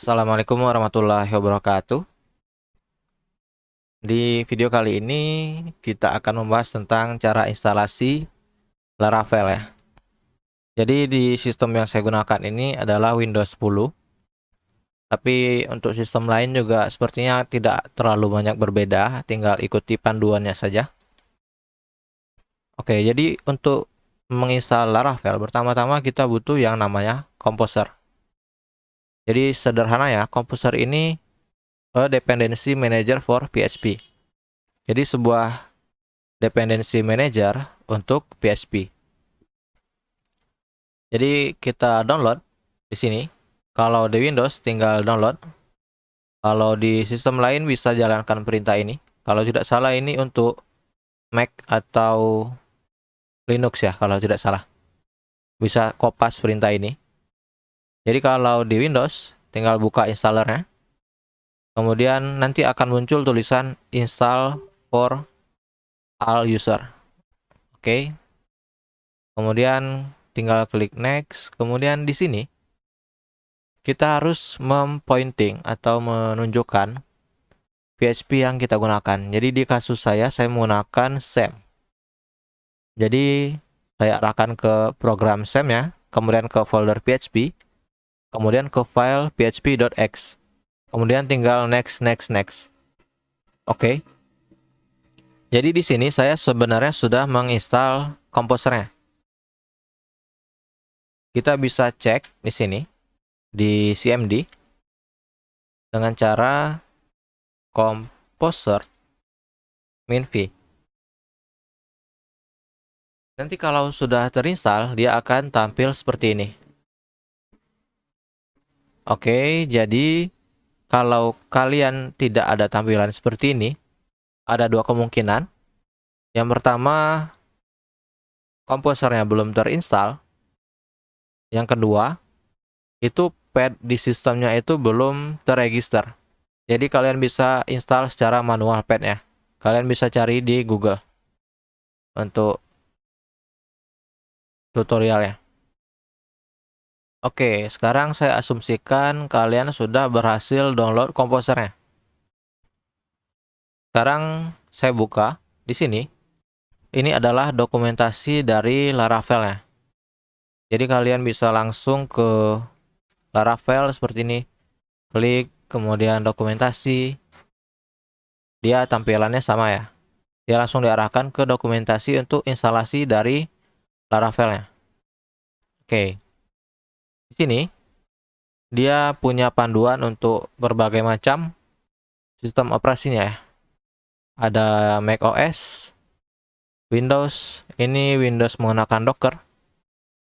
Assalamualaikum warahmatullahi wabarakatuh. Di video kali ini kita akan membahas tentang cara instalasi Laravel ya. Jadi di sistem yang saya gunakan ini adalah Windows 10. Tapi untuk sistem lain juga sepertinya tidak terlalu banyak berbeda, tinggal ikuti panduannya saja. Oke, jadi untuk menginstal Laravel, pertama-tama kita butuh yang namanya Composer. Jadi sederhana ya, Composer ini a dependency manager for PHP. Jadi sebuah dependency manager untuk PHP. Jadi kita download di sini. Kalau di Windows tinggal download. Kalau di sistem lain bisa jalankan perintah ini. Kalau tidak salah ini untuk Mac atau Linux ya, kalau tidak salah. Bisa kopas perintah ini. Jadi kalau di Windows tinggal buka installernya. Kemudian nanti akan muncul tulisan install for all user. Oke. Kemudian tinggal klik next. Kemudian di sini kita harus mempointing atau menunjukkan PHP yang kita gunakan. Jadi di kasus saya menggunakan SAM. Jadi saya arahkan ke program SAM ya, kemudian ke folder PHP, kemudian ke file php.x. Kemudian tinggal next, next, next. Oke. Jadi di sini saya sebenarnya sudah menginstal komposernya. Kita bisa cek di sini di CMD dengan cara composer min-v. Nanti kalau sudah terinstall, dia akan tampil seperti ini. Oke, jadi kalau kalian tidak ada tampilan seperti ini, ada dua kemungkinan. Yang pertama, komposernya belum terinstall. Yang kedua, itu pad di sistemnya itu belum terregister. Jadi kalian bisa install secara manual padnya. Kalian bisa cari di Google untuk tutorialnya. Oke, sekarang saya asumsikan kalian sudah berhasil download komposernya. Sekarang saya buka di sini. Ini adalah dokumentasi dari Laravel ya. Jadi kalian bisa langsung ke Laravel seperti ini. Klik, kemudian dokumentasi. Dia tampilannya sama ya. Dia langsung diarahkan ke dokumentasi untuk instalasi dari Laravelnya. Oke. Di sini dia punya panduan untuk berbagai macam sistem operasinya ya. Ada macOS, Windows. Ini Windows menggunakan Docker.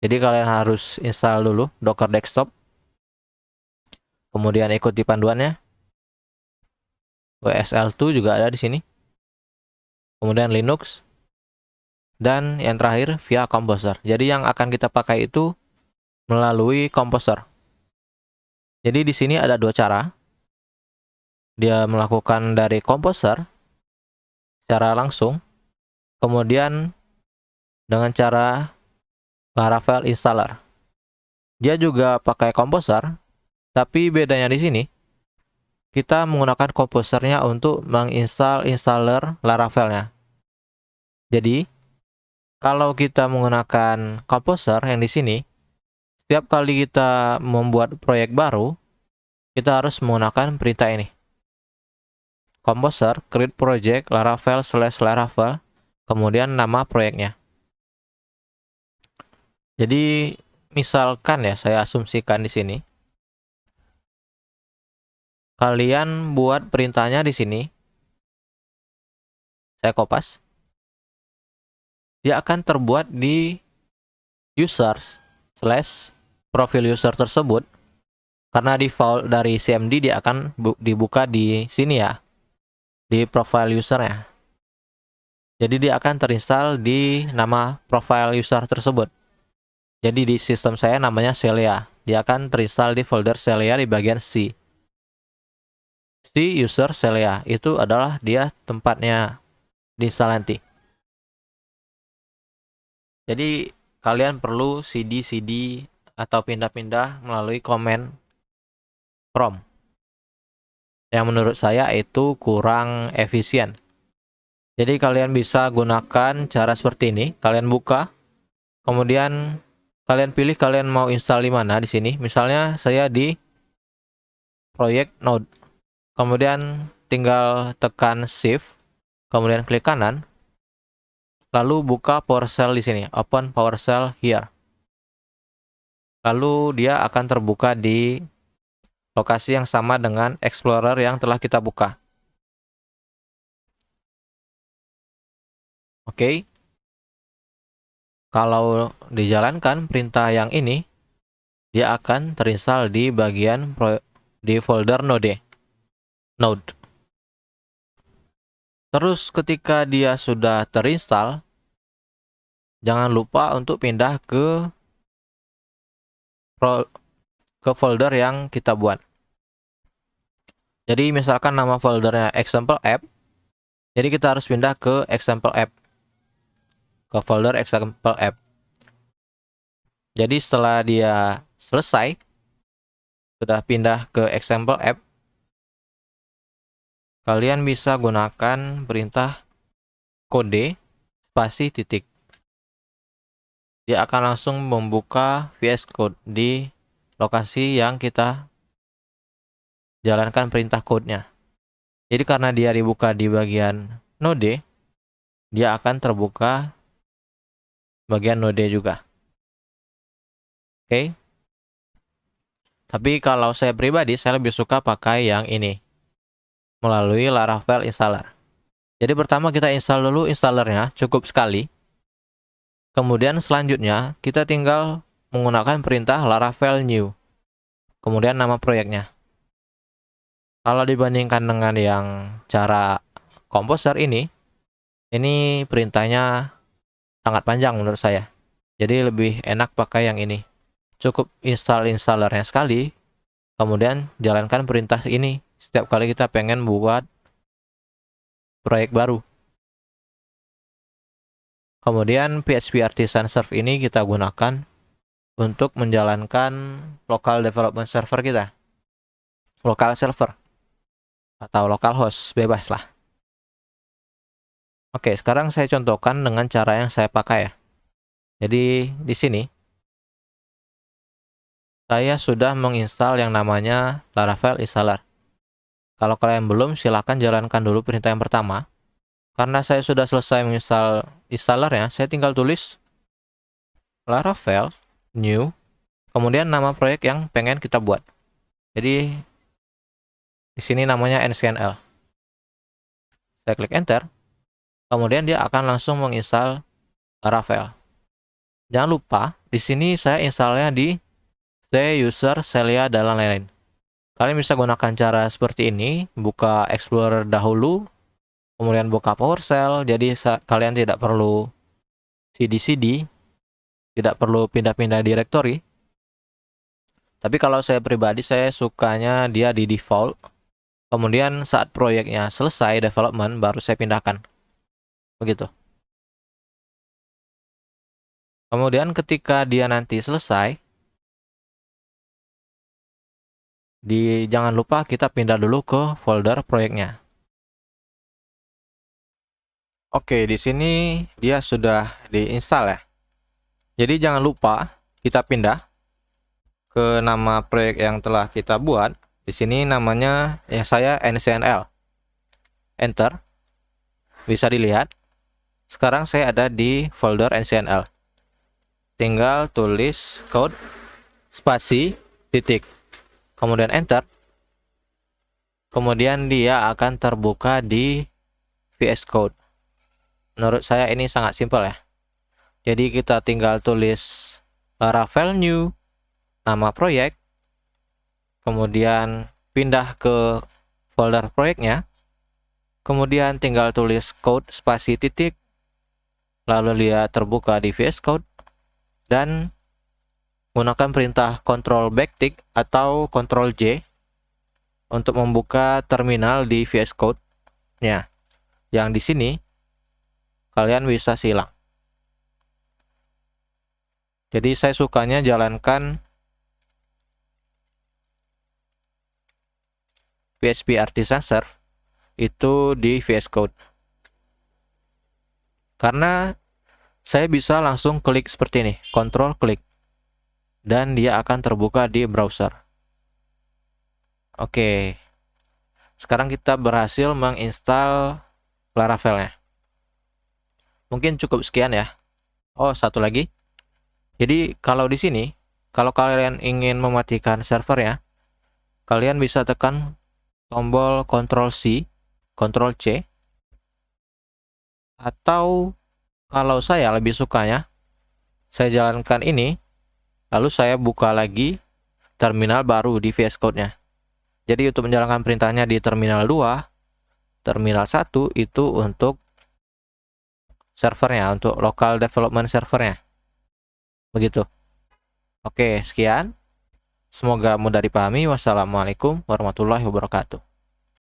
Jadi kalian harus install dulu Docker Desktop. Kemudian ikuti panduannya. WSL2 juga ada di sini. Kemudian Linux. Dan yang terakhir via Composer. Jadi yang akan kita pakai itu melalui Composer. Jadi di sini ada dua cara. Dia melakukan dari Composer secara langsung. Kemudian dengan cara Laravel installer. Dia juga pakai Composer, tapi bedanya di sini kita menggunakan Composernya untuk menginstal installer Laravelnya. Jadi kalau kita menggunakan Composer yang di sini, setiap kali kita membuat proyek baru, kita harus menggunakan perintah ini. Composer create project Laravel/Laravel, kemudian nama proyeknya. Jadi misalkan ya, saya asumsikan di sini, kalian buat perintahnya di sini, saya kopas, dia akan terbuat di users/profil user tersebut, karena default dari CMD dia akan dibuka di sini ya, di profile usernya. Jadi dia akan terinstall di nama profile user tersebut. Jadi di sistem saya namanya Celia. Dia akan terinstall di folder Celia di bagian C. C user Celia itu adalah dia tempatnya diinstal nanti. Jadi kalian perlu cd atau pindah-pindah melalui komen from. Yang menurut saya itu kurang efisien. Jadi kalian bisa gunakan cara seperti ini. Kalian buka, kemudian kalian pilih kalian mau install di mana di sini. Misalnya saya di proyek Node. Kemudian tinggal tekan Shift, kemudian klik kanan, lalu buka PowerShell di sini, open PowerShell here. Lalu dia akan terbuka di lokasi yang sama dengan Explorer yang telah kita buka. Oke. Kalau dijalankan perintah yang ini, dia akan terinstall di bagian di folder Node. Terus ketika dia sudah terinstall, jangan lupa untuk pindah ke folder yang kita buat. Jadi misalkan nama foldernya example app, jadi kita harus pindah ke example app, ke folder example app. Jadi setelah dia selesai, sudah pindah ke example app, kalian bisa gunakan perintah kode spasi titik. Dia akan langsung membuka VS Code di lokasi yang kita jalankan perintah code-nya. Jadi karena dia dibuka di bagian Node, dia akan terbuka bagian Node juga. Oke. Tapi kalau saya pribadi, saya lebih suka pakai yang ini, melalui Laravel installer. Jadi pertama kita install dulu installernya, cukup sekali. Kemudian selanjutnya kita tinggal menggunakan perintah Laravel new. Kemudian nama proyeknya. Kalau dibandingkan dengan yang cara Composer ini perintahnya sangat panjang menurut saya. Jadi lebih enak pakai yang ini. Cukup install installernya sekali, kemudian jalankan perintah ini setiap kali kita pengen buat proyek baru. Kemudian PHP Artisan Serve ini kita gunakan untuk menjalankan local development server kita. Local server atau local host, bebas lah. Oke, sekarang saya contohkan dengan cara yang saya pakai ya. Jadi di sini saya sudah menginstal yang namanya Laravel installer. Kalau kalian belum, silahkan jalankan dulu perintah yang pertama. Karena saya sudah selesai menginstal installernya, saya tinggal tulis Laravel new, kemudian nama proyek yang pengen kita buat. Jadi di sini namanya NCNL. Saya klik enter, kemudian dia akan langsung menginstal Laravel. Jangan lupa di sini saya installnya di C user Celia dan lain-lain. Kalian bisa gunakan cara seperti ini, buka Explorer dahulu, kemudian buka PowerShell. Jadi kalian tidak perlu cd, tidak perlu pindah-pindah directory. Tapi kalau saya pribadi, saya sukanya dia di default. Kemudian saat proyeknya selesai development, baru saya pindahkan. Begitu. Kemudian ketika dia nanti selesai, jangan lupa kita pindah dulu ke folder proyeknya. Oke, di sini dia sudah diinstal ya. Jadi jangan lupa kita pindah ke nama proyek yang telah kita buat. Di sini namanya saya NCNL. Enter. Bisa dilihat. Sekarang saya ada di folder NCNL. Tinggal tulis code spasi titik. Kemudian enter. Kemudian dia akan terbuka di VS Code. Menurut saya ini sangat simpel ya. Jadi kita tinggal tulis Laravel new, nama proyek, kemudian pindah ke folder proyeknya, kemudian tinggal tulis code spasi titik, lalu dia terbuka di VS Code, dan gunakan perintah Ctrl backtick atau Ctrl J untuk membuka terminal di VS Code. Ya, yang di sini kalian bisa silang. Jadi saya sukanya jalankan PHP Artisan Serve itu di VS Code. Karena saya bisa langsung klik seperti ini, Ctrl klik, dan dia akan terbuka di browser. Oke, sekarang kita berhasil menginstal Laravel-nya. Mungkin cukup sekian ya. Oh, satu lagi. Jadi kalau di sini, kalau kalian ingin mematikan server ya, kalian bisa tekan tombol Ctrl C, Ctrl C, atau kalau saya lebih sukanya, saya jalankan ini, lalu saya buka lagi terminal baru di VS Code-nya. Jadi untuk menjalankan perintahnya di terminal 2, terminal 1 itu untuk servernya, untuk local development servernya. Begitu. Oke, sekian. Semoga mudah dipahami. Wassalamualaikum warahmatullahi wabarakatuh.